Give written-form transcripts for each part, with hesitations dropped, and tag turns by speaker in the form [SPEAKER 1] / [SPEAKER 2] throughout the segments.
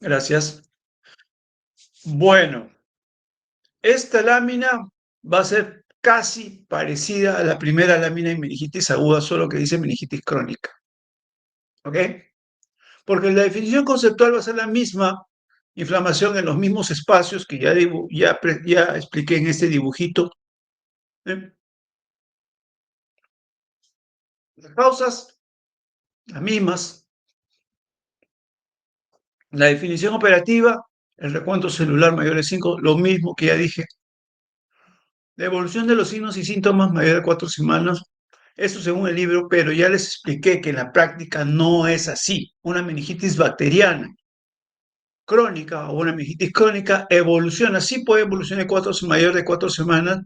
[SPEAKER 1] Gracias. Bueno, esta lámina va a ser casi parecida a la primera lámina de meningitis aguda, solo que dice meningitis crónica. ¿Ok? Porque la definición conceptual va a ser la misma, inflamación en los mismos espacios que ya expliqué en este dibujito. ¿Eh? Las causas, las mismas. La definición operativa, el recuento celular mayor de 5, lo mismo que ya dije. La evolución de los signos y síntomas mayor de 4 semanas, eso según el libro, pero ya les expliqué que en la práctica no es así. Una meningitis bacteriana crónica o una meningitis crónica evoluciona, sí puede evolucionar mayor de 4 semanas,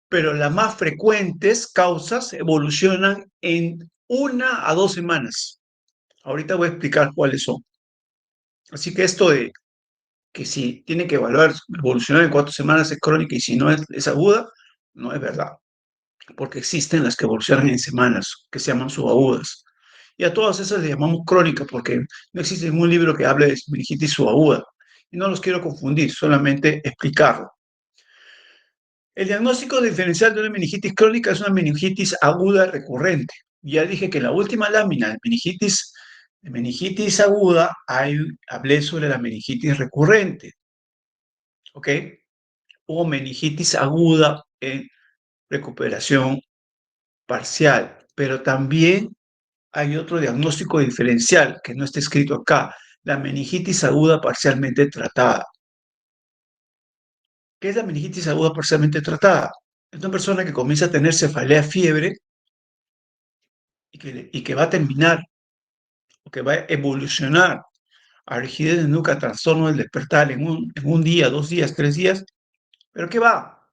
[SPEAKER 1] pero las más frecuentes causas evolucionan en 1 a 2 semanas. Ahorita voy a explicar cuáles son. Así que esto de que si tiene que evaluar evolucionar en 4 semanas es crónica y si no es aguda, no es verdad, porque existen las que evolucionan en semanas, que se llaman subagudas. Y a todas esas le llamamos crónica porque no existe ningún libro que hable de meningitis subaguda. Y no los quiero confundir, solamente explicarlo. El diagnóstico diferencial de una meningitis crónica es una meningitis aguda recurrente. Ya dije que en la última lámina de meningitis aguda hablé sobre la meningitis recurrente, ¿ok? O meningitis aguda en recuperación parcial, pero también hay otro diagnóstico diferencial que no está escrito acá, la meningitis aguda parcialmente tratada. ¿Qué es la meningitis aguda parcialmente tratada? Es una persona que comienza a tener cefalea, fiebre y que va a terminar o que va a evolucionar a rigidez de nuca, trastorno del despertar en un día, 2 días, 3 días, pero ¿qué va?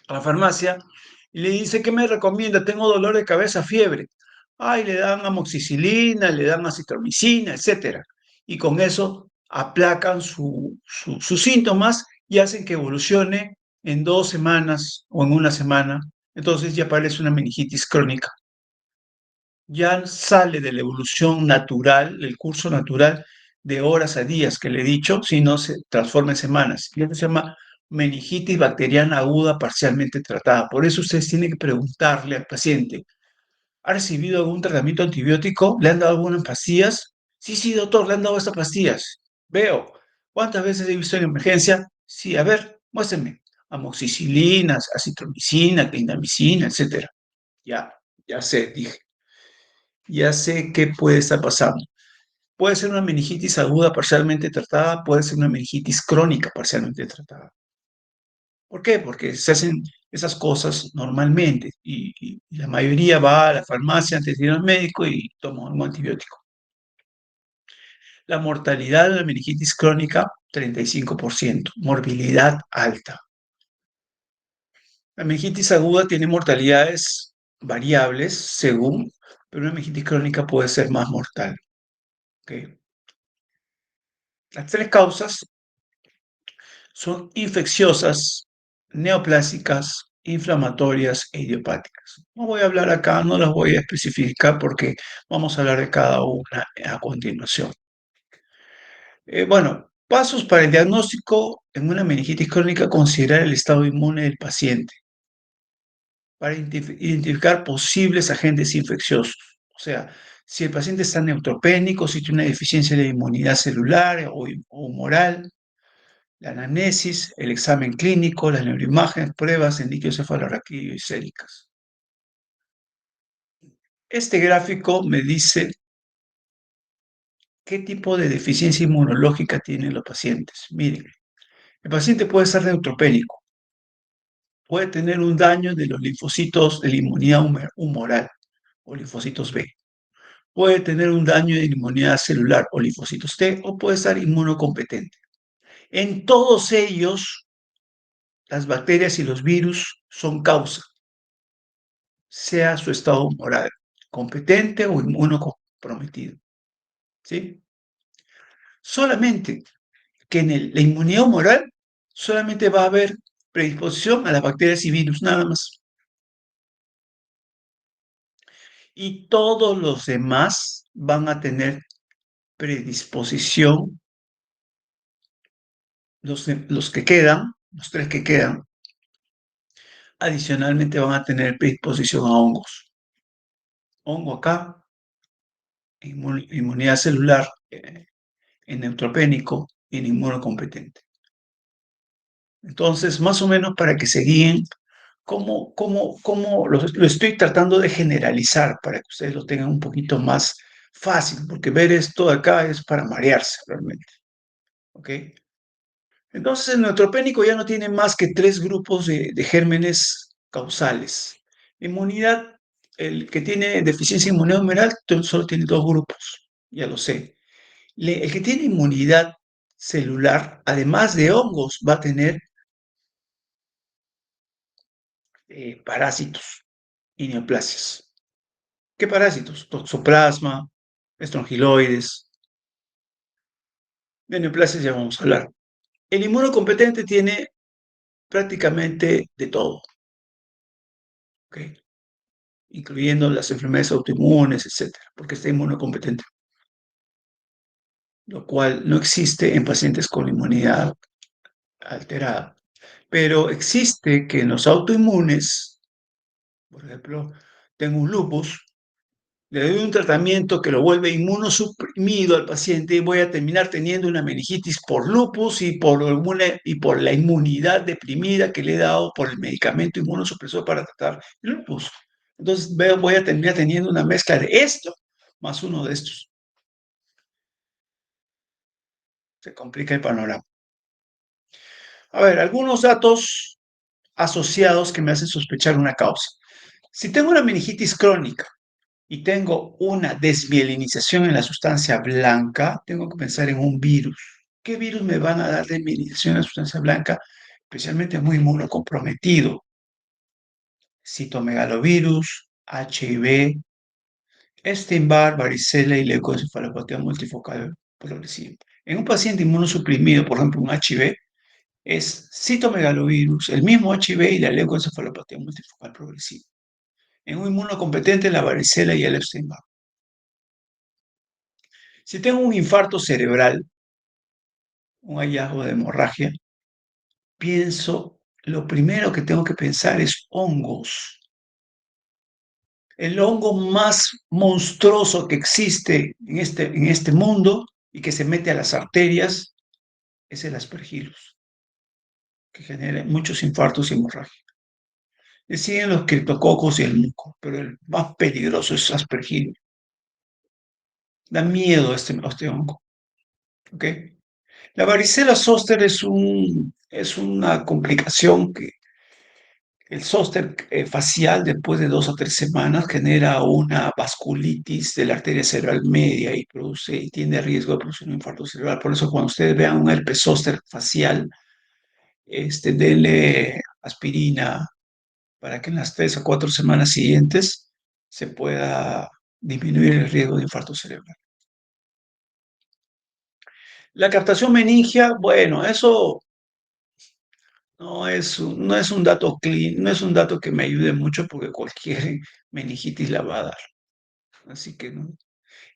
[SPEAKER 1] A la farmacia y le dice, ¿qué me recomienda? Tengo dolor de cabeza, fiebre. Ay, le dan amoxicilina, le dan acitromicina, etcétera. Y con eso aplacan sus síntomas y hacen que evolucione en 2 semanas o en 1 semana. Entonces ya parece una meningitis crónica. Ya sale de la evolución natural, el curso natural de horas a días que le he dicho, si no se transforma en semanas. Y eso se llama meningitis bacteriana aguda parcialmente tratada. Por eso ustedes tienen que preguntarle al paciente, ¿ha recibido algún tratamiento antibiótico? ¿Le han dado algunas pastillas? Sí, sí, doctor, le han dado estas pastillas. Veo. ¿Cuántas veces he visto en emergencia? Sí, a ver, muéstrenme. Amoxicilinas, acitromicina, clindamicina, etcétera. Ya, ya sé, dije. Ya sé qué puede estar pasando. Puede ser una meningitis aguda parcialmente tratada, puede ser una meningitis crónica parcialmente tratada. ¿Por qué? Porque se hacen esas cosas normalmente y la mayoría va a la farmacia antes de ir al médico y toma un antibiótico. La mortalidad de la meningitis crónica, 35%, morbilidad alta. La meningitis aguda tiene mortalidades variables según, pero una meningitis crónica puede ser más mortal. ¿Okay? Las tres causas son infecciosas, neoplásicas, inflamatorias e idiopáticas. No voy a hablar acá, no las voy a especificar porque vamos a hablar de cada una a continuación. Bueno, pasos para el diagnóstico en una meningitis crónica: considerar el estado inmune del paciente para identificar posibles agentes infecciosos. O sea, si el paciente está neutropénico, si tiene una deficiencia de inmunidad celular o humoral, la anamnesis, el examen clínico, las neuroimágenes, pruebas en líquido cefalorraquídeo y séricas. Este gráfico me dice qué tipo de deficiencia inmunológica tienen los pacientes. Miren, el paciente puede ser neutropénico, puede tener un daño de los linfocitos de la inmunidad humoral o linfocitos B, puede tener un daño de la inmunidad celular o linfocitos T, o puede estar inmunocompetente. En todos ellos, las bacterias y los virus son causa, sea su estado humoral competente o inmunocomprometido, ¿sí? Solamente que en la inmunidad humoral solamente va a haber predisposición a las bacterias y virus, nada más. Y todos los demás van a tener predisposición Los que quedan, los tres que quedan, adicionalmente van a tener predisposición a hongos. Hongo acá, inmunidad celular en neutropénico y en inmunocompetente. Entonces, más o menos para que se guíen, cómo lo estoy tratando de generalizar para que ustedes lo tengan un poquito más fácil, porque ver esto de acá es para marearse realmente. ¿Ok? Entonces, el neutropénico ya no tiene más que tres grupos de gérmenes causales. Inmunidad, el que tiene deficiencia inmunidad humoral solo tiene dos grupos, ya lo sé. El que tiene inmunidad celular, además de hongos, va a tener parásitos y neoplasias. ¿Qué parásitos? Toxoplasma, estrongiloides, de neoplasias ya vamos a hablar. El inmunocompetente tiene prácticamente de todo, ¿ok? Incluyendo las enfermedades autoinmunes, etcétera, porque está inmunocompetente, lo cual no existe en pacientes con inmunidad alterada. Pero existe que en los autoinmunes, por ejemplo, tengo un lupus, le doy un tratamiento que lo vuelve inmunosuprimido al paciente y voy a terminar teniendo una meningitis por lupus y por la inmunidad deprimida que le he dado por el medicamento inmunosupresor para tratar el lupus. Entonces voy a terminar teniendo una mezcla de esto más uno de estos. Se complica el panorama. A ver, algunos datos asociados que me hacen sospechar una causa. Si tengo una meningitis crónica y tengo una desmielinización en la sustancia blanca, tengo que pensar en un virus. ¿Qué virus me van a dar desmielinización en la sustancia blanca? Especialmente muy inmunocomprometido. Citomegalovirus, HIV, Epstein-Barr, varicela y leucoencefalopatía multifocal progresiva. En un paciente inmunosuprimido, por ejemplo, un HIV, es citomegalovirus, el mismo HIV y la leucoencefalopatía multifocal progresiva. En un inmunocompetente, la varicela y el Epstein-Barr. Si tengo un infarto cerebral, un hallazgo de hemorragia, lo primero que tengo que pensar es hongos. El hongo más monstruoso que existe en este mundo y que se mete a las arterias es el aspergillus, que genera muchos infartos y hemorragia. Le siguen los criptococos y el muco, pero el más peligroso es aspergillus. Da miedo este hongo. ¿Ok? La varicela zóster es una complicación que el zóster facial después de 2 a 3 semanas genera una vasculitis de la arteria cerebral media y tiene riesgo de producir un infarto cerebral. Por eso cuando ustedes vean un herpes zóster facial, denle aspirina para que en las 3 a 4 semanas siguientes se pueda disminuir el riesgo de infarto cerebral. La captación meningia, bueno, eso no es un dato no es un dato que me ayude mucho porque cualquier meningitis la va a dar. Así que no.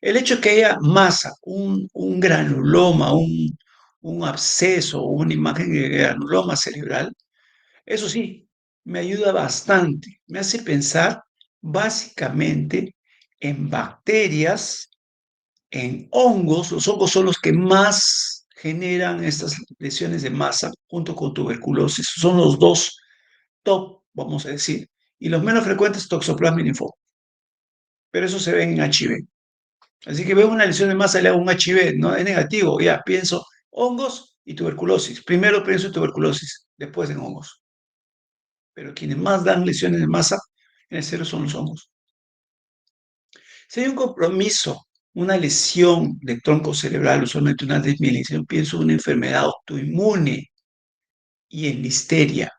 [SPEAKER 1] El hecho de que haya masa, un granuloma, un absceso, una imagen de granuloma cerebral, eso sí, me ayuda bastante. Me hace pensar básicamente en bacterias, en hongos. Los hongos son los que más generan estas lesiones de masa junto con tuberculosis. Son los dos top, vamos a decir. Y los menos frecuentes, toxoplasma y linfoma. Pero eso se ve en HIV. Así que veo una lesión de masa, le hago un HIV, ¿no? Es negativo, ya, pienso hongos y tuberculosis. Primero pienso en tuberculosis, después en hongos. Pero quienes más dan lesiones de masa en el cerebro son los hongos. Si hay un compromiso, una lesión del tronco cerebral, usualmente una desmielinización, pienso en una enfermedad autoinmune y en listeria.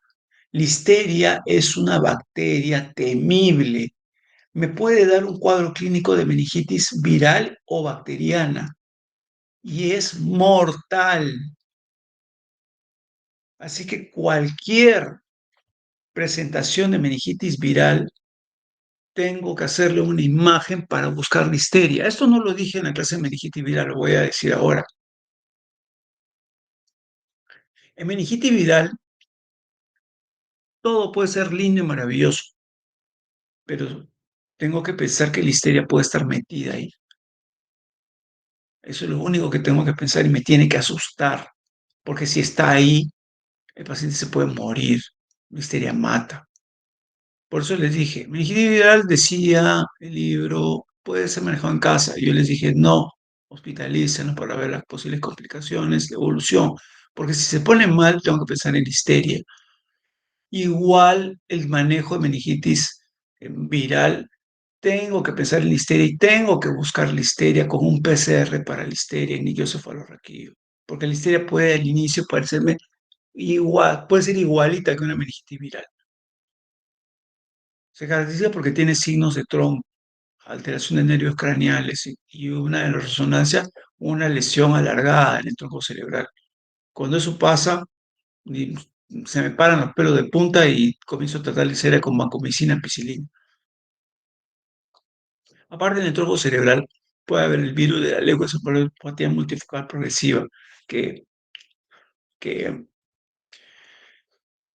[SPEAKER 1] Listeria es una bacteria temible. Me puede dar un cuadro clínico de meningitis viral o bacteriana y es mortal. Así que cualquier presentación de meningitis viral, tengo que hacerle una imagen para buscar listeria. Esto no lo dije en la clase de meningitis viral, lo voy a decir ahora. En meningitis viral todo puede ser lindo y maravilloso, pero tengo que pensar que la histeria puede estar metida ahí. Eso es lo único que tengo que pensar y me tiene que asustar, porque si está ahí, el paciente se puede morir. La histeria mata. Por eso les dije, meningitis viral decía el libro, puede ser manejado en casa. Y yo les dije, no, hospitalícenlo para ver las posibles complicaciones, la evolución, porque si se pone mal, tengo que pensar en histeria. Igual el manejo de meningitis viral, tengo que pensar en listeria y tengo que buscar listeria con un PCR para listeria en níquel cefalorraquídeo, porque la listeria puede al inicio parecerme igual, puede ser igualita que una meningitis viral. Se caracteriza porque tiene signos de trombo, alteración de nervios craneales y una de las resonancias, una lesión alargada en el tronco cerebral. Cuando eso pasa, y se me paran los pelos de punta y comienzo a tratar listeria con vancomicina, ampicilina. Aparte del tronco cerebral, puede haber el virus de la leucocefalopatía multifocal progresiva, que, que,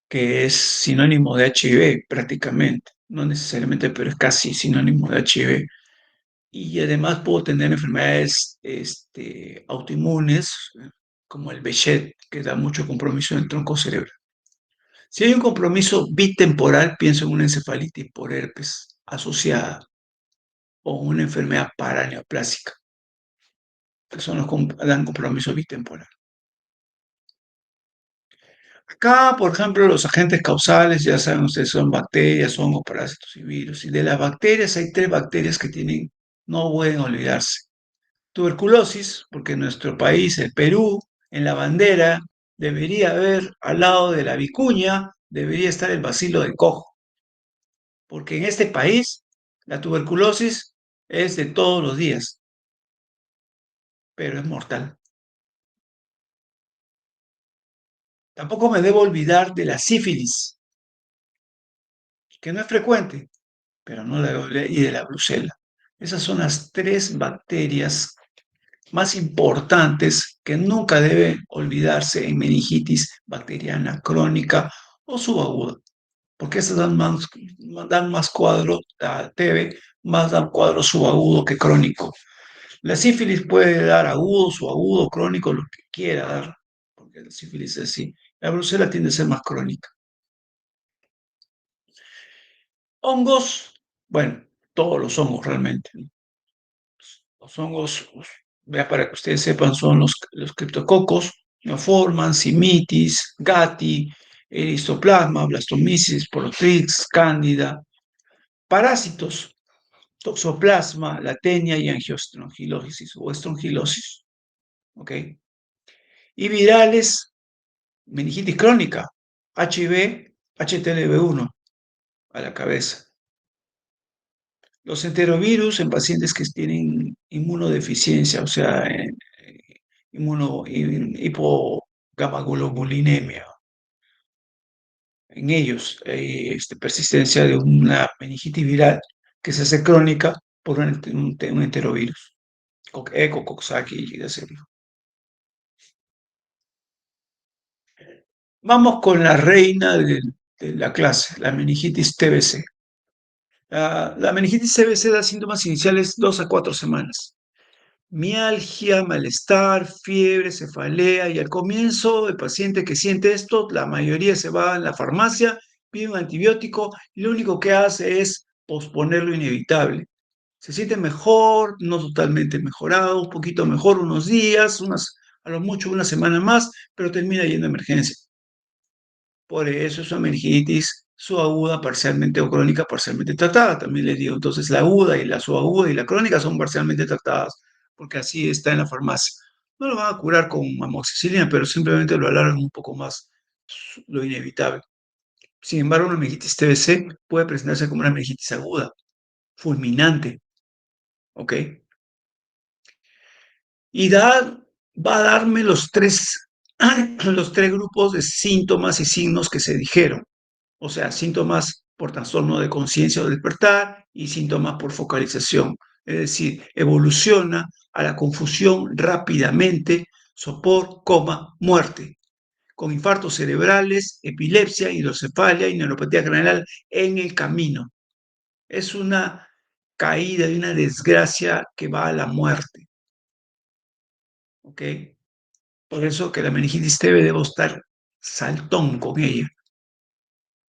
[SPEAKER 1] que es sinónimo de HIV prácticamente. No necesariamente, pero es casi sinónimo de HIV. Y además puedo tener enfermedades autoinmunes, como el Behçet, que da mucho compromiso en el tronco cerebral. Si hay un compromiso bitemporal, pienso en una encefalitis por herpes asociada o una enfermedad paraneoplásica, que son los que dan compromiso bitemporal. Acá, por ejemplo, los agentes causales, ya saben ustedes, son bacterias, hongos, parásitos y virus. Y de las bacterias hay tres bacterias que tienen, no pueden olvidarse. Tuberculosis, porque en nuestro país, el Perú, en la bandera, debería haber, al lado de la vicuña, debería estar el bacilo de Koch, porque en este país la tuberculosis es de todos los días, pero es mortal. Tampoco me debo olvidar de la sífilis, que no es frecuente, pero no la debo olvidar, y de la brucela. Esas son las tres bacterias más importantes que nunca debe olvidarse en meningitis bacteriana crónica o subaguda, porque esas dan más cuadro TB, más dan cuadro subagudo que crónico. La sífilis puede dar agudo, subagudo, crónico, lo que quiera dar, porque la sífilis es así. La brucela tiende a ser más crónica. Hongos, bueno, todos los hongos realmente. Los hongos, vea, para que ustedes sepan, son los criptococos, neoforman, simitis, gati, eristoplasma, blastomyces, porotrix, cándida, parásitos, toxoplasma, latenia y angiostrongilosis o estrongilosis, ¿ok? Y virales, meningitis crónica, HIV, HTLV1 a la cabeza. Los enterovirus en pacientes que tienen inmunodeficiencia, o sea, hipogamaglobulinemia. En ellos hay persistencia de una meningitis viral que se hace crónica por un enterovirus, Eco, Coxsackie y decirlo. Vamos con la reina de la clase, la meningitis TBC. La meningitis TBC da síntomas iniciales 2 a 4 semanas. Mialgia, malestar, fiebre, cefalea y al comienzo el paciente que siente esto, la mayoría se va a la farmacia, pide un antibiótico y lo único que hace es posponer lo inevitable. Se siente mejor, no totalmente mejorado, un poquito mejor unos días, a lo mucho una semana más, pero termina yendo a emergencia. Por eso es una meningitis subaguda parcialmente o crónica parcialmente tratada, también les digo. Entonces la aguda y la subaguda y la crónica son parcialmente tratadas, porque así está en la farmacia. No lo van a curar con amoxicilina, pero simplemente lo alargan un poco más, lo inevitable. Sin embargo, una meningitis TBC puede presentarse como una meningitis aguda, fulminante, ¿ok? Y va a darme los tres grupos de síntomas y signos que se dijeron. O sea, síntomas por trastorno de conciencia o despertar y síntomas por focalización. Es decir, evoluciona a la confusión rápidamente, sopor, coma, muerte. con infartos cerebrales, epilepsia, hidrocefalia y neuropatía craneal en el camino. Es una caída de una desgracia que va a la muerte, ¿ok? Por eso que la meningitis TB debo estar saltón con ella.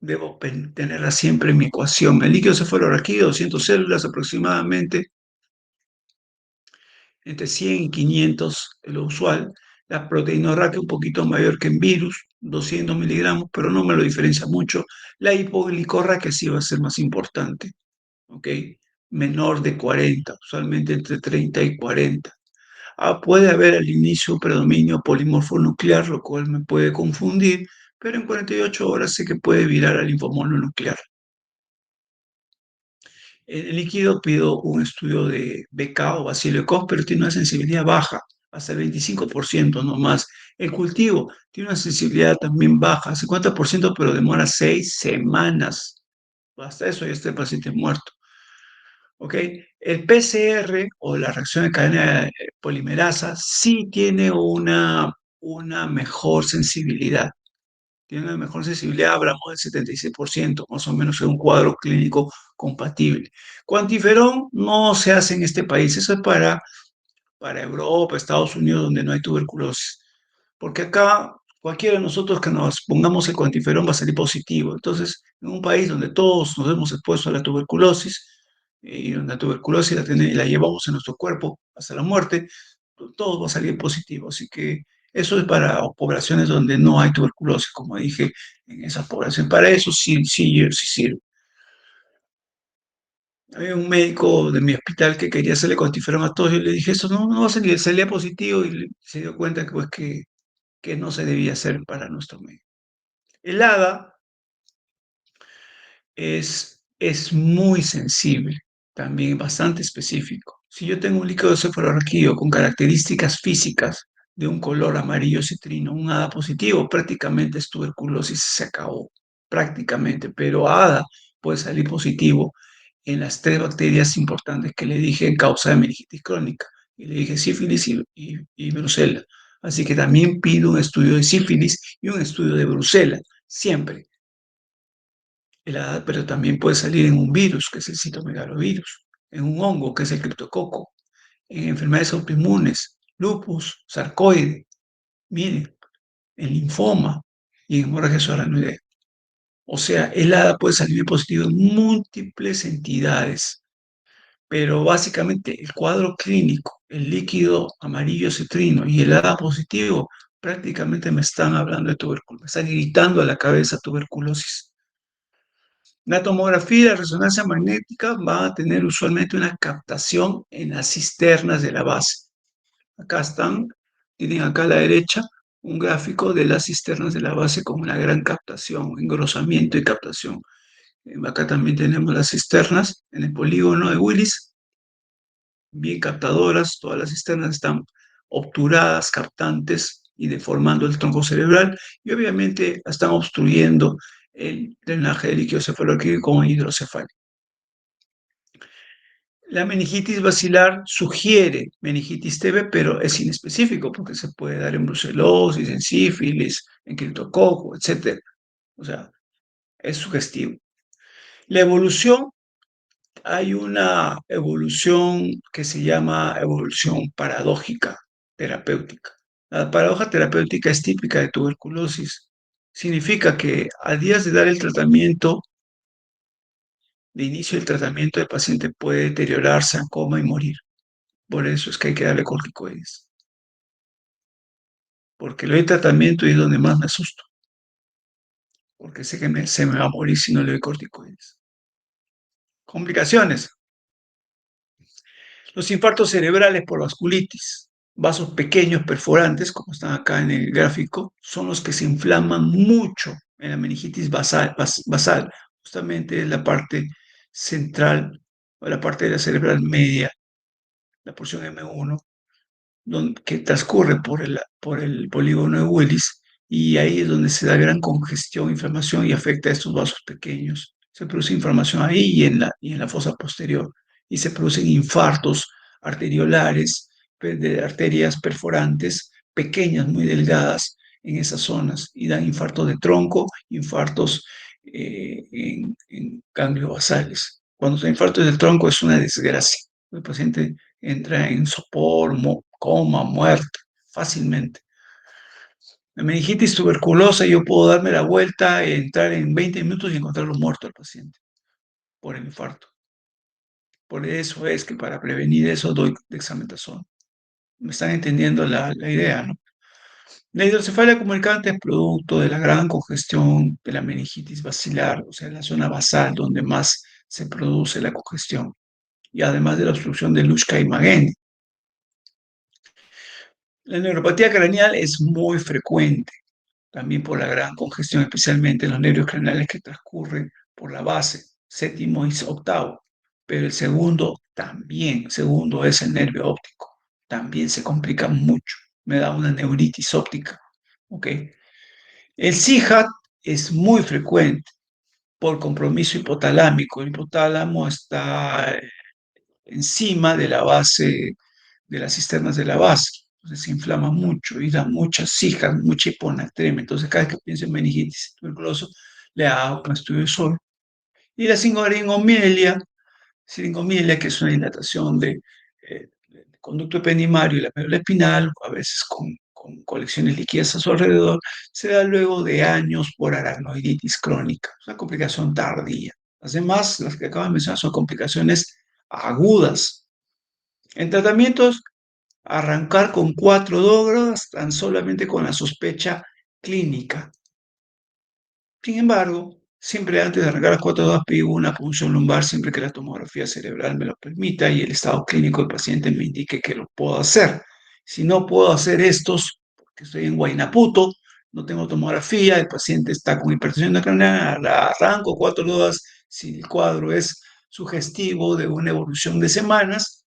[SPEAKER 1] Debo tenerla siempre en mi ecuación. El líquido cefalorraquídeo, 200 células aproximadamente, entre 100 y 500 lo usual. La proteinorraquia un poquito mayor que en virus, 200 miligramos, pero no me lo diferencia mucho. La hipoglicorraquia sí va a ser más importante, ¿ok? Menor de 40, usualmente entre 30 y 40. Puede haber al inicio predominio polimorfo nuclear, lo cual me puede confundir, pero en 48 horas sé que puede virar al linfomononuclear. El líquido pido un estudio de BK o Bacillus Koch, pero tiene una sensibilidad baja, hasta el 25% nomás. El cultivo tiene una sensibilidad también baja, 50%, pero demora 6 semanas. Hasta eso ya está el paciente muerto. ¿Ok? El PCR o la reacción de cadena polimerasa sí tiene una mejor sensibilidad. Tiene una mejor sensibilidad, hablamos del 76%, más o menos en un cuadro clínico compatible. Cuantiferón no se hace en este país, eso es para Europa, Estados Unidos, donde no hay tuberculosis. Porque acá cualquiera de nosotros que nos pongamos el cuantiferón va a salir positivo. Entonces, en un país donde todos nos hemos expuesto a la tuberculosis y donde la tuberculosis la llevamos en nuestro cuerpo hasta la muerte, todo va a salir positivo. Así que eso es para poblaciones donde no hay tuberculosis, como dije, en esa población. Para eso sí sirve. Había un médico de mi hospital que quería hacerle cuantiferón a todos. Yo le dije, eso no va a salir, salía positivo y se dio cuenta que, pues, que no se debía hacer para nuestro medio. El hada es muy sensible, también bastante específico. Si yo tengo un líquido cefalorraquídeo con características físicas de un color amarillo citrino, un hada positivo, prácticamente es tuberculosis, se acabó, prácticamente, pero hada puede salir positivo en las tres bacterias importantes que le dije en causa de meningitis crónica. Y le dije sífilis y brucela. Así que también pido un estudio de sífilis y un estudio de brucela, siempre. Pero también puede salir en un virus, que es el citomegalovirus, en un hongo, que es el criptococo, en enfermedades autoinmunes, lupus, sarcoide, miren, en linfoma y en hemorragia subaracnoidea. O sea, el hada puede salir positivo en múltiples entidades, pero básicamente el cuadro clínico, el líquido amarillo citrino y el hada positivo, prácticamente me están hablando de tuberculosis, me están gritando a la cabeza tuberculosis. La tomografía y la resonancia magnética van a tener usualmente una captación en las cisternas de la base. Acá están, tienen acá a la derecha un gráfico de las cisternas de la base con una gran captación, engrosamiento y captación. Acá también tenemos las cisternas en el polígono de Willis, bien captadoras, todas las cisternas están obturadas, captantes y deformando el tronco cerebral y obviamente están obstruyendo el drenaje de líquido cefalorraquídeo con hidrocefalia. La meningitis bacilar sugiere meningitis TB, pero es inespecífico porque se puede dar en brucelosis, en sífilis, en criptococo, etc. O sea, es sugestivo. La evolución, hay una evolución que se llama evolución paradójica terapéutica. La paradoja terapéutica es típica de tuberculosis. Significa que a días de dar el tratamiento, de inicio del tratamiento, el paciente puede deteriorarse a coma y morir. Por eso es que hay que darle corticoides. Porque le doy tratamiento y es donde más me asusto. Porque sé que se me va a morir si no le doy corticoides. Complicaciones. Los infartos cerebrales por vasculitis, vasos pequeños perforantes, como están acá en el gráfico, son los que se inflaman mucho en la meningitis basal. Justamente es la parte central o la parte de la cerebral media, la porción M1, que transcurre por el polígono de Willis y ahí es donde se da gran congestión, inflamación y afecta a estos vasos pequeños. Se produce inflamación ahí y en la fosa posterior y se producen infartos arteriolares de arterias perforantes pequeñas, muy delgadas, en esas zonas y dan infartos de tronco, infartos en ganglios basales. Cuando se infarto del tronco es una desgracia. El paciente entra en sopor, coma, muerte, fácilmente. La meningitis tuberculosa, yo puedo darme la vuelta, entrar en 20 minutos y encontrarlo muerto al paciente por el infarto. Por eso es que para prevenir eso doy dexametasona. Me están entendiendo la idea, ¿no? La hidrocefalia comunicante es producto de la gran congestión de la meningitis basilar, o sea, la zona basal donde más se produce la congestión, y además de la obstrucción de Luschka y Magen. La neuropatía craneal es muy frecuente, también por la gran congestión, especialmente en los nervios craneales que transcurren por la base, séptimo y octavo. Pero el segundo es el nervio óptico. También se complica mucho. Me da una neuritis óptica. ¿Ok? El CIJAT es muy frecuente por compromiso hipotalámico. El hipotálamo está encima de la base, de las cisternas de la base. Entonces se inflama mucho y da muchas cijas, mucha hiponatremia. Entonces cada vez que pienso en meningitis tuberculosa, le hago un estudio de sol. Y la siringomiela, que es una dilatación del conducto ependimario y la médula espinal, a veces con colecciones líquidas a su alrededor, se da luego de años por aracnoiditis crónica, una complicación tardía. Las demás, las que acabo de mencionar, son complicaciones agudas. En tratamientos, arrancar con 4 drogas tan solamente con la sospecha clínica. Sin embargo, siempre antes de arrancar las 4 drogas pido una punción lumbar siempre que la tomografía cerebral me lo permita y el estado clínico del paciente me indique que lo puedo hacer. Si no puedo hacer estos, porque estoy en Huaynaputo, no tengo tomografía, el paciente está con hipertensión craneal, arranco 4 drogas si el cuadro es sugestivo de una evolución de semanas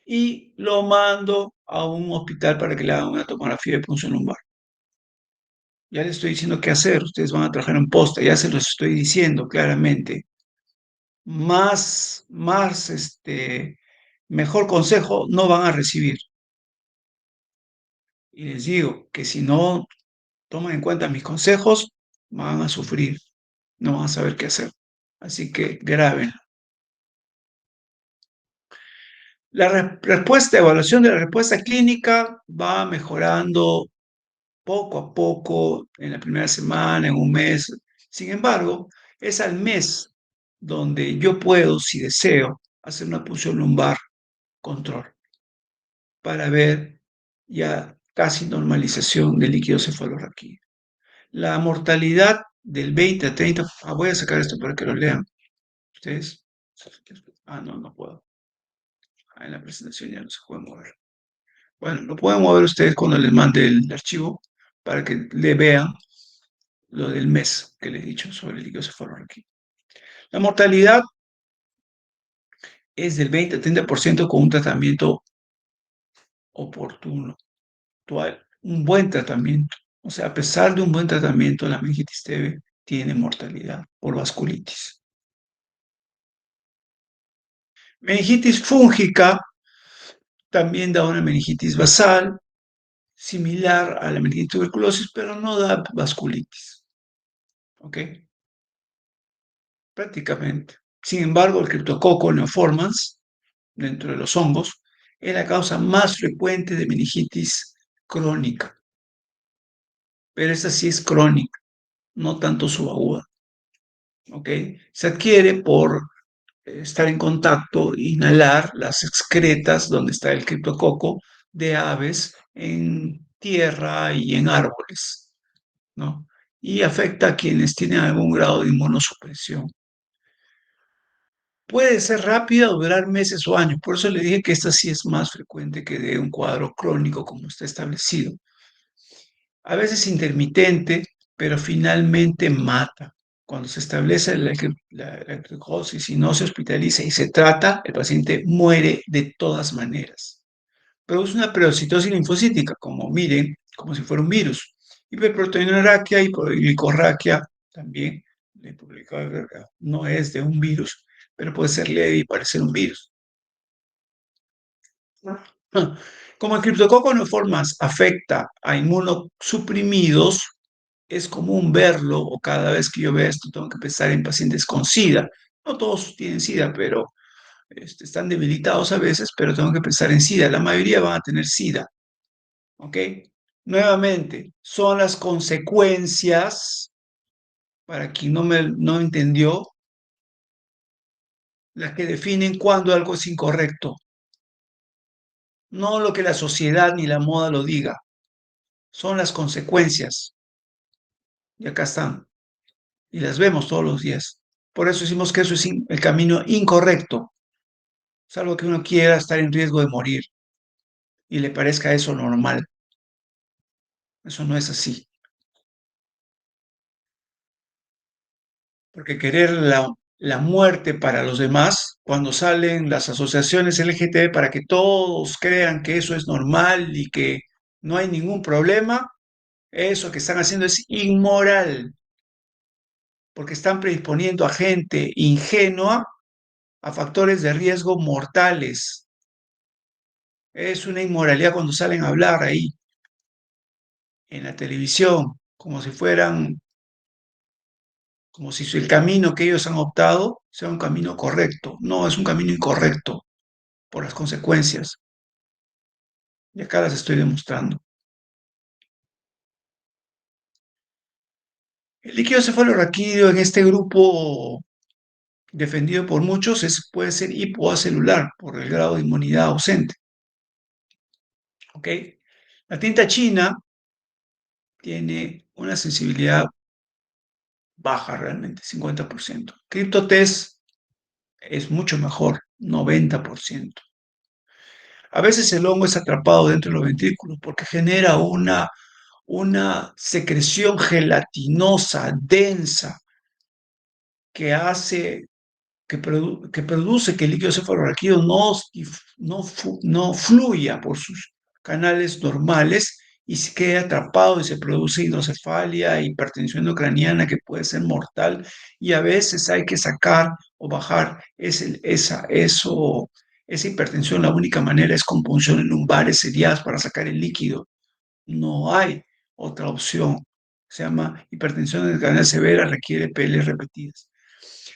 [SPEAKER 1] y lo mando a un hospital para que le hagan una tomografía de punción lumbar. Ya les estoy diciendo qué hacer, ustedes van a trabajar en posta, ya se los estoy diciendo claramente. Mejor consejo no van a recibir. Y les digo que si no toman en cuenta mis consejos, van a sufrir, no van a saber qué hacer. Así que graben. La respuesta, evaluación de la respuesta clínica va mejorando poco a poco, en la primera semana, en un mes. Sin embargo, es al mes donde yo puedo, si deseo, hacer una punción lumbar control para ver ya casi normalización del líquido cefalorraquídeo. La mortalidad del 20 a 30, voy a sacar esto para que lo lean ustedes. No, no puedo. En la presentación ya no se puede mover. Bueno, lo pueden mover ustedes cuando les mande el archivo para que le vean lo del mes que les he dicho sobre el líquido cefalorraquídeo. La mortalidad es del 20 a 30% con un tratamiento oportuno, actual, un buen tratamiento. O sea, a pesar de un buen tratamiento, la meningitis TB tiene mortalidad por vasculitis. Meningitis fúngica también da una meningitis basal, similar a la meningitis tuberculosis, pero no da vasculitis. ¿Ok? Prácticamente. Sin embargo, el criptococo neoformans, dentro de los hongos, es la causa más frecuente de meningitis crónica. Pero esta sí es crónica, no tanto subaguda. ¿Ok? Se adquiere por estar en contacto, inhalar las excretas donde está el criptococo de aves en tierra y en árboles, ¿no? Y afecta a quienes tienen algún grado de inmunosupresión. Puede ser rápida o durar meses o años, por eso le dije que esta sí es más frecuente que de un cuadro crónico como está establecido. A veces intermitente, pero finalmente mata. Cuando se establece la electrocosis y no se hospitaliza y se trata, el paciente muere de todas maneras. Produce una preocitosis linfocítica, como miren, como si fuera un virus. Hiperproteinorraquia y glicorraquia también. La hiperglicorraquia no es de un virus, pero puede ser leve y parecer un virus. Como el criptococo no formas afecta a inmunosuprimidos, es común verlo, o cada vez que yo veo esto tengo que pensar en pacientes con SIDA. No todos tienen SIDA, pero están debilitados a veces, pero tengo que pensar en SIDA. La mayoría van a tener SIDA, ¿ok? Nuevamente, son las consecuencias, para quien no entendió, las que definen cuándo algo es incorrecto. No lo que la sociedad ni la moda lo diga, son las consecuencias. Y acá están, y las vemos todos los días. Por eso decimos que eso es el camino incorrecto, salvo que uno quiera estar en riesgo de morir y le parezca eso normal. Eso no es así. Porque querer la muerte para los demás, cuando salen las asociaciones LGTB para que todos crean que eso es normal y que no hay ningún problema, eso que están haciendo es inmoral, porque están predisponiendo a gente ingenua a factores de riesgo mortales. Es una inmoralidad cuando salen a hablar ahí en la televisión, como si fueran, como si el camino que ellos han optado sea un camino correcto. No, es un camino incorrecto por las consecuencias. Y acá las estoy demostrando. El líquido cefalorraquídeo en este grupo defendido por muchos puede ser hipoacelular por el grado de inmunidad ausente. ¿Ok? La tinta china tiene una sensibilidad baja realmente, 50%. CryptoTest es mucho mejor, 90%. A veces el hongo es atrapado dentro de los ventrículos porque genera una secreción gelatinosa, densa, que hace, que produce que el líquido cefalorraquídeo no fluya por sus canales normales y se quede atrapado y se produce hidrocefalia, hipertensión intracraniana que puede ser mortal y a veces hay que sacar o bajar esa hipertensión. La única manera es con punciones lumbares seriadas para sacar el líquido. No hay otra opción. Se llama hipertensión intracraniana severa, requiere PL repetidas.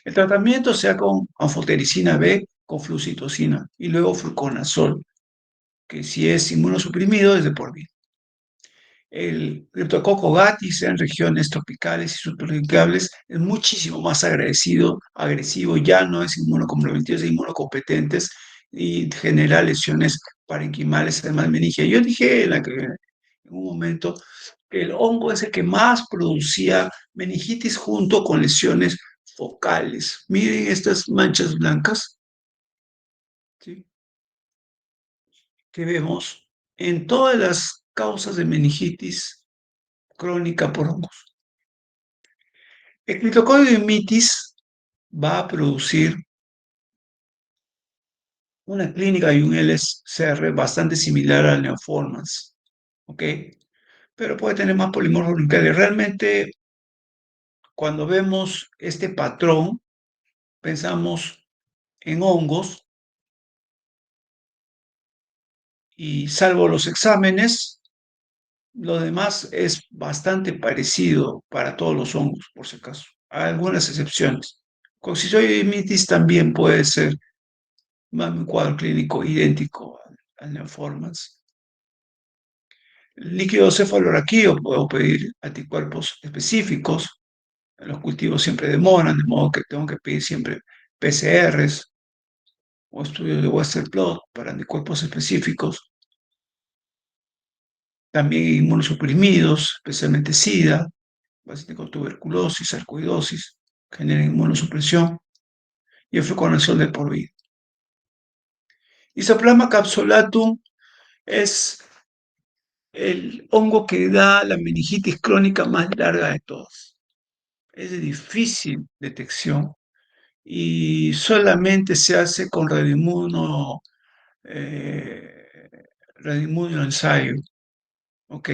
[SPEAKER 1] El tratamiento sea con anfotericina B, con flucitocina y luego fluconazol, que si es inmunosuprimido es de por vida. El Cryptococcus gattis en regiones tropicales y subtropicables es muchísimo más agresivo, ya no es inmunocomprometido, es inmunocompetentes y genera lesiones parenquimales, además meningia. Yo dije en un momento que el hongo es el que más producía meningitis junto con lesiones focales. Miren estas manchas blancas, ¿sí?, que vemos en todas las causas de meningitis crónica por hongos. El Cryptococcus mitis va a producir una clínica y un LCR bastante similar al Neoformans, ¿ok? Pero puede tener más polimorfos nucleares. Realmente, cuando vemos este patrón, pensamos en hongos y salvo los exámenes, lo demás es bastante parecido para todos los hongos, por si acaso. Hay algunas excepciones. Coccidioides también puede ser un cuadro clínico idéntico al Neoformans. El líquido cefalorraquídeo puedo pedir anticuerpos específicos. Los cultivos siempre demoran, de modo que tengo que pedir siempre PCRs o estudios de Western blot para anticuerpos específicos. También inmunosuprimidos, especialmente SIDA, pacientes con tuberculosis, sarcoidosis, generan inmunosupresión y el fluconazol de por vida. Isoplasma capsulatum es el hongo que da la meningitis crónica más larga de todas. Es de difícil detección y solamente se hace con eh, radioinmuno ensayo, ¿ok?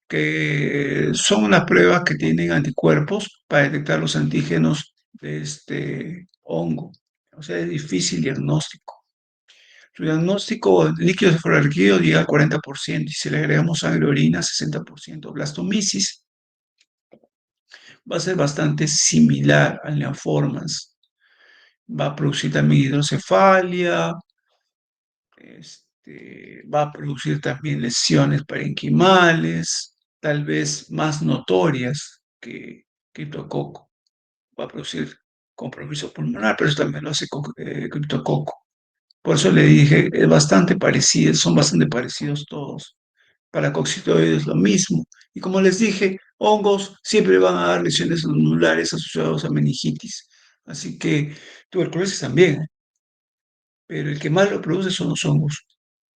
[SPEAKER 1] Que son unas pruebas que tienen anticuerpos para detectar los antígenos de este hongo. O sea, es difícil diagnóstico. Su diagnóstico líquido cefalorraquídeo llega al 40% y si le agregamos sangre orina, 60%. Blastomisis va a ser bastante similar al neoformas. Va a producir también hidrocefalia, va a producir también lesiones parenquimales, tal vez más notorias que criptococo. Va a producir compromiso pulmonar, pero eso también lo hace criptococo. Por eso le dije, es bastante parecido, son bastante parecidos todos. Para coccidioides lo mismo. Y como les dije, hongos siempre van a dar lesiones anulares asociadas a meningitis. Así que tuberculosis también, ¿eh? Pero el que más lo produce son los hongos,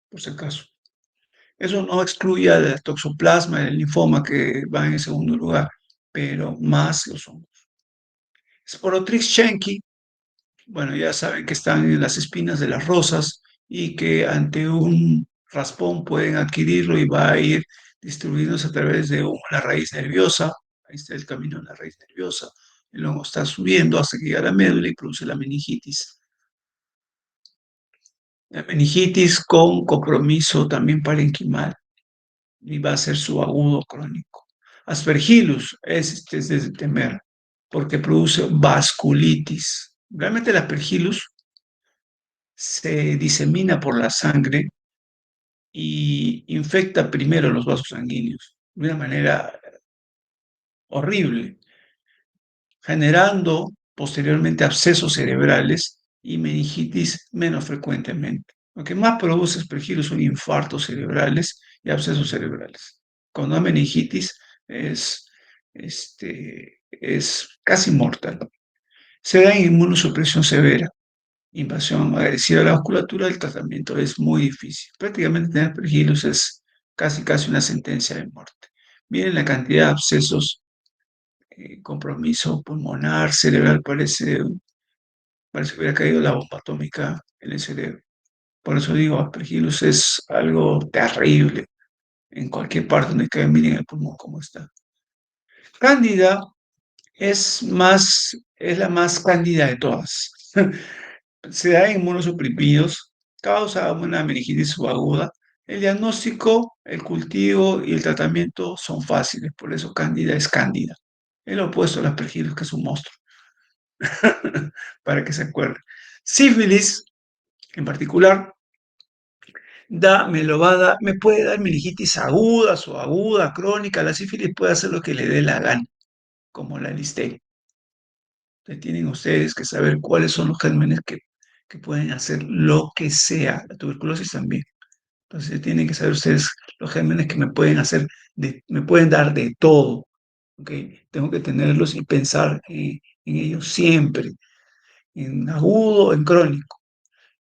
[SPEAKER 1] por si acaso. Eso no excluye al toxoplasma, el linfoma que va en segundo lugar, pero más los hongos. Sporotrix shenki, bueno, ya saben que están en las espinas de las rosas y que ante un raspón pueden adquirirlo y va a ir distribuyéndose a través de la raíz nerviosa. Ahí está el camino de la raíz nerviosa. El hongo está subiendo hasta que llega a la médula y produce la meningitis. La meningitis con compromiso también parenquimal y va a ser su agudo crónico. Aspergillus es de temer porque produce vasculitis. Realmente el aspergillus se disemina por la sangre y infecta primero los vasos sanguíneos de una manera horrible, generando posteriormente abscesos cerebrales y meningitis menos frecuentemente. Lo que más produce aspergillus son infartos cerebrales y abscesos cerebrales. Cuando hay meningitis es casi mortal. Se da en inmunosupresión severa, invasión agresiva de la musculatura, el tratamiento es muy difícil. Prácticamente tener aspergillus es casi una sentencia de muerte. Miren la cantidad de abscesos, compromiso pulmonar, cerebral, parece que hubiera caído la bomba atómica en el cerebro. Por eso digo, aspergillus es algo terrible. En cualquier parte donde caiga, miren el pulmón cómo está. Cándida es la más cándida de todas. Se da en inmunosuprimidos, causa una meningitis subaguda. El diagnóstico, el cultivo y el tratamiento son fáciles, por eso cándida es cándida. Es lo opuesto a las aspergillus, que es un monstruo, para que se acuerden. Sífilis, en particular, me puede dar meningitis aguda, subaguda, crónica. La sífilis puede hacer lo que le dé la gana, como la listeria. Entonces tienen ustedes que saber cuáles son los gérmenes que pueden hacer lo que sea. La tuberculosis también. Entonces tienen que saber ustedes los gérmenes que me pueden dar de todo. ¿Ok? Tengo que tenerlos y pensar en ellos siempre, en agudo, en crónico.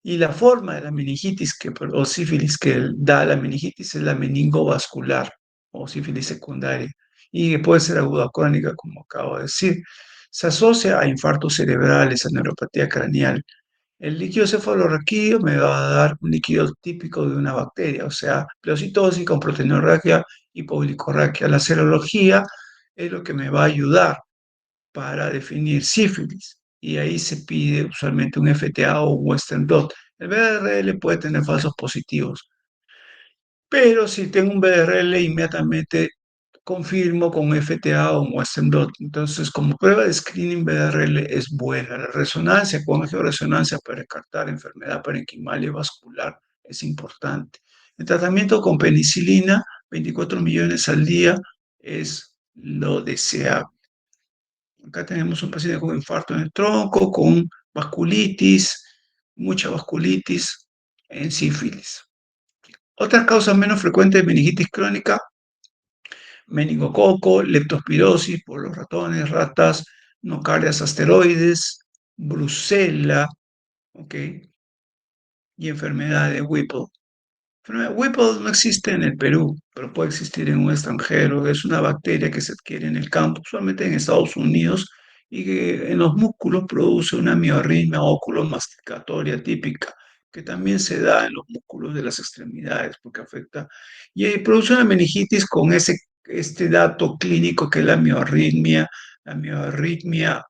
[SPEAKER 1] Y la forma de la meningitis o sífilis que da la meningitis es la meningovascular o sífilis secundaria y que puede ser aguda o crónica, como acabo de decir. Se asocia a infartos cerebrales, a neuropatía craneal. El líquido cefalorraquídeo me va a dar un líquido típico de una bacteria, o sea, pleocitosis con proteinorraquia, hipoglicorraquia. La serología es lo que me va a ayudar para definir sífilis y ahí se pide usualmente un FTA o un Western blot. El BRL puede tener falsos positivos, pero si tengo un BRL inmediatamente confirmo con un FTA o un Western blot. Entonces, como prueba de screening, BRL es buena. La resonancia con georesonancia para descartar enfermedad parenquimal y vascular es importante. El tratamiento con penicilina, 24 millones al día, es lo deseable. Acá tenemos un paciente con infarto en el tronco, con vasculitis, mucha vasculitis en sífilis. Otras causas menos frecuentes de meningitis crónica: meningococo, leptospirosis por los ratones, ratas, nocardias asteroides, brucela, ¿ok? Y enfermedad de Whipple. Whipple no existe en el Perú, pero puede existir en un extranjero. Es una bacteria que se adquiere en el campo, usualmente en Estados Unidos, y que en los músculos produce una miorritmia oculomasticatoria típica, que también se da en los músculos de las extremidades, porque afecta, y produce una meningitis con este dato clínico que es la miorritmia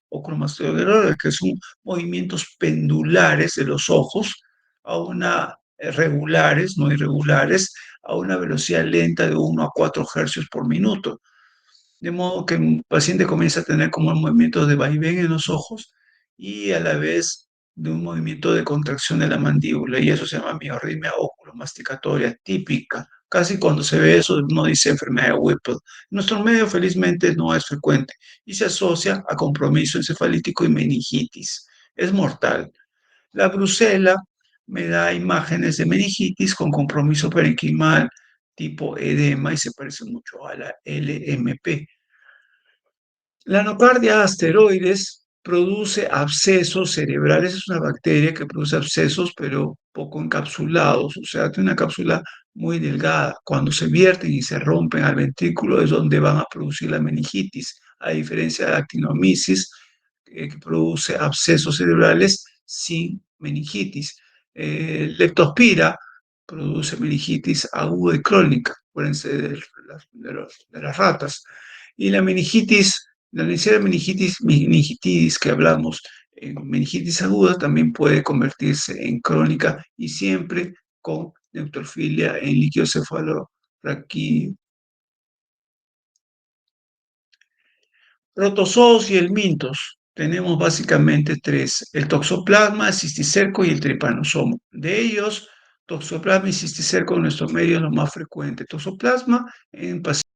[SPEAKER 1] oculomasticatoria, que son movimientos pendulares de los ojos a una regulares, no irregulares, a una velocidad lenta de 1 a 4 Hz por minuto. De modo que el paciente comienza a tener como un movimiento de vaivén en los ojos y a la vez de un movimiento de contracción de la mandíbula, y eso se llama miorritmia oculomasticatoria típica. Casi cuando se ve eso, uno dice enfermedad de Whipple. En nuestro medio, felizmente, no es frecuente y se asocia a compromiso encefalítico y meningitis. Es mortal. La brucela me da imágenes de meningitis con compromiso parenquimal tipo edema y se parece mucho a la LMP. La nocardia asteroides produce abscesos cerebrales. Es una bacteria que produce abscesos, pero poco encapsulados, o sea, tiene una cápsula muy delgada. Cuando se vierten y se rompen al ventrículo es donde van a producir la meningitis, a diferencia de la actinomisis, que produce abscesos cerebrales sin meningitis. Leptospira produce meningitis aguda y crónica, acuérdense de las ratas. Y la inicial meningitis que hablamos, en meningitis aguda, también puede convertirse en crónica y siempre con neutrofilia en líquido cefalorraquídeo. Protozoos y helmintos. Tenemos básicamente tres: el toxoplasma, el cisticerco y el tripanosomo. De ellos, toxoplasma y cisticerco en nuestro medio es lo más frecuente. Toxoplasma en pacientes